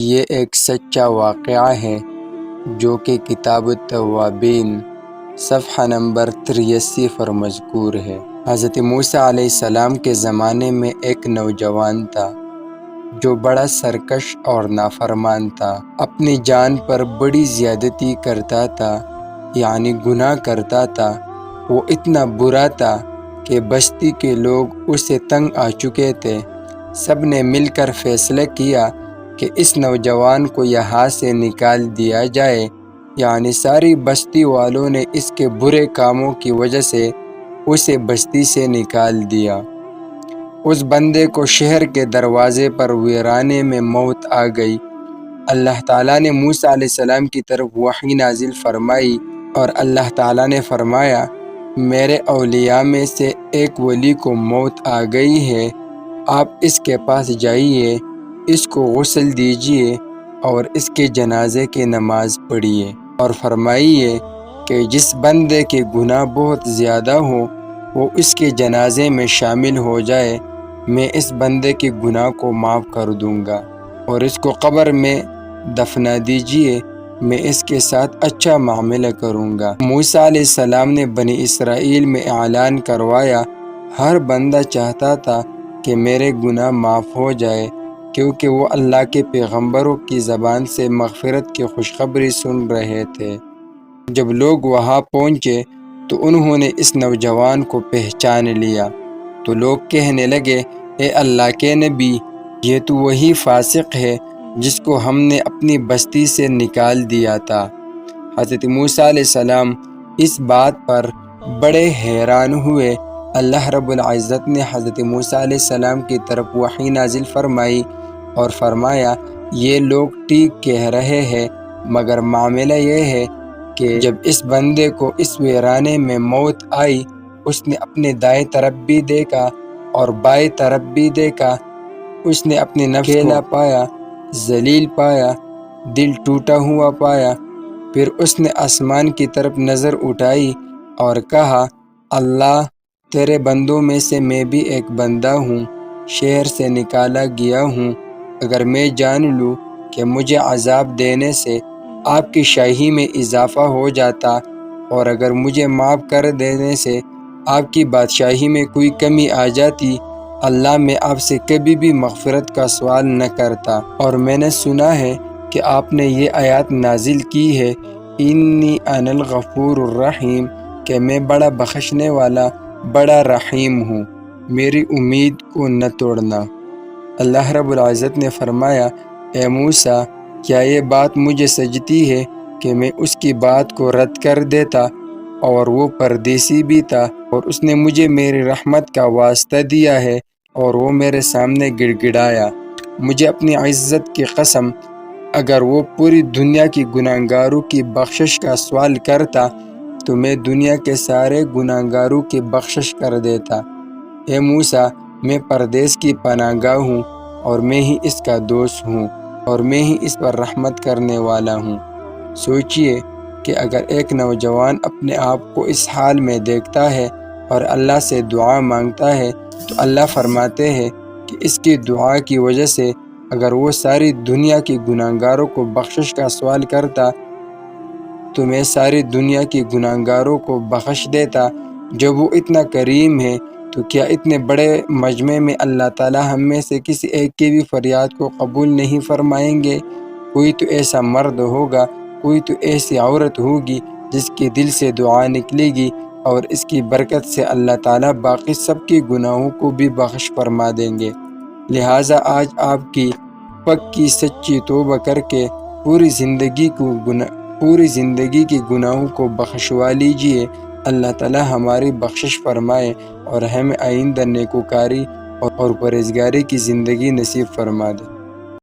یہ ایک سچا واقعہ ہے جو کہ کتاب التوابین صفحہ نمبر 83 پر مذکور ہے۔ حضرت موسیٰ علیہ السلام کے زمانے میں ایک نوجوان تھا جو بڑا سرکش اور نافرمان تھا، اپنی جان پر بڑی زیادتی کرتا تھا، یعنی گناہ کرتا تھا۔ وہ اتنا برا تھا کہ بستی کے لوگ اسے تنگ آ چکے تھے۔ سب نے مل کر فیصلہ کیا کہ اس نوجوان کو یہاں سے نکال دیا جائے، یعنی ساری بستی والوں نے اس کے برے کاموں کی وجہ سے اسے بستی سے نکال دیا۔ اس بندے کو شہر کے دروازے پر ویرانے میں موت آ گئی۔ اللہ تعالیٰ نے موسیٰ علیہ السلام کی طرف وحی نازل فرمائی اور اللہ تعالیٰ نے فرمایا، میرے اولیاء میں سے ایک ولی کو موت آ گئی ہے، آپ اس کے پاس جائیے، اس کو غسل دیجیے اور اس کے جنازے کی نماز پڑھیے، اور فرمائیے کہ جس بندے کے گناہ بہت زیادہ ہوں وہ اس کے جنازے میں شامل ہو جائے، میں اس بندے کے گناہ کو معاف کر دوں گا، اور اس کو قبر میں دفنا دیجیے، میں اس کے ساتھ اچھا معاملہ کروں گا۔ موسیٰ علیہ السلام نے بنی اسرائیل میں اعلان کروایا، ہر بندہ چاہتا تھا کہ میرے گناہ معاف ہو جائے، کیونکہ وہ اللہ کے پیغمبروں کی زبان سے مغفرت کی خوشخبری سن رہے تھے۔ جب لوگ وہاں پہنچے تو انہوں نے اس نوجوان کو پہچان لیا، تو لوگ کہنے لگے، اے اللہ کے نبی، یہ تو وہی فاسق ہے جس کو ہم نے اپنی بستی سے نکال دیا تھا۔ حضرت موسیٰ علیہ السلام اس بات پر بڑے حیران ہوئے۔ اللہ رب العزت نے حضرت موسیٰ علیہ السلام کی طرف وحی نازل فرمائی اور فرمایا، یہ لوگ ٹھیک کہہ رہے ہیں، مگر معاملہ یہ ہے کہ جب اس بندے کو اس ویرانے میں موت آئی، اس نے اپنے دائیں طرف بھی دیکھا اور بائیں طرف بھی دیکھا، اس نے اپنے نفس کو اکیلا پایا، ذلیل پایا، دل ٹوٹا ہوا پایا۔ پھر اس نے آسمان کی طرف نظر اٹھائی اور کہا، اللہ، تیرے بندوں میں سے میں بھی ایک بندہ ہوں، شہر سے نکالا گیا ہوں، اگر میں جان لوں کہ مجھے عذاب دینے سے آپ کی شاہی میں اضافہ ہو جاتا، اور اگر مجھے معاف کر دینے سے آپ کی بادشاہی میں کوئی کمی آ جاتی، اللہ، میں آپ سے کبھی بھی مغفرت کا سوال نہ کرتا۔ اور میں نے سنا ہے کہ آپ نے یہ آیات نازل کی ہے، انی انا الغفور الرحیم، کہ میں بڑا بخشنے والا، بڑا رحیم ہوں، میری امید کو نہ توڑنا۔ اللہ رب العزت نے فرمایا، اے موسیٰ، کیا یہ بات مجھے سجتی ہے کہ میں اس کی بات کو رد کر دیتا، اور وہ پردیسی بھی تھا، اور اس نے مجھے میری رحمت کا واسطہ دیا ہے، اور وہ میرے سامنے گڑ گڑایا۔ مجھے اپنی عزت کی قسم، اگر وہ پوری دنیا کی گناہگاروں کی بخشش کا سوال کرتا تو میں دنیا کے سارے گناہگاروں کی بخشش کر دیتا۔ اے موسیٰ، میں پردیس کی پناہ گاہ ہوں، اور میں ہی اس کا دوست ہوں، اور میں ہی اس پر رحمت کرنے والا ہوں۔ سوچئے کہ اگر ایک نوجوان اپنے آپ کو اس حال میں دیکھتا ہے اور اللہ سے دعا مانگتا ہے تو اللہ فرماتے ہیں کہ اس کی دعا کی وجہ سے اگر وہ ساری دنیا کی گناہگاروں کو بخشش کا سوال کرتا تو میں ساری دنیا کی گناہگاروں کو بخش دیتا۔ جب وہ اتنا کریم ہے تو کیا اتنے بڑے مجمع میں اللہ تعالیٰ ہم میں سے کسی ایک کی بھی فریاد کو قبول نہیں فرمائیں گے؟ کوئی تو ایسا مرد ہوگا، کوئی تو ایسی عورت ہوگی جس کے دل سے دعا نکلے گی، اور اس کی برکت سے اللہ تعالیٰ باقی سب کے گناہوں کو بھی بخش فرما دیں گے۔ لہٰذا آج آپ کی پکی سچی توبہ کر کے پوری زندگی کے گناہوں کو بخشوا لیجئے۔ اللہ تعالیٰ ہماری بخشش فرمائے اور ہمیں آئندہ نیکوکاری اور پرہیزگاری کی زندگی نصیب فرما دے۔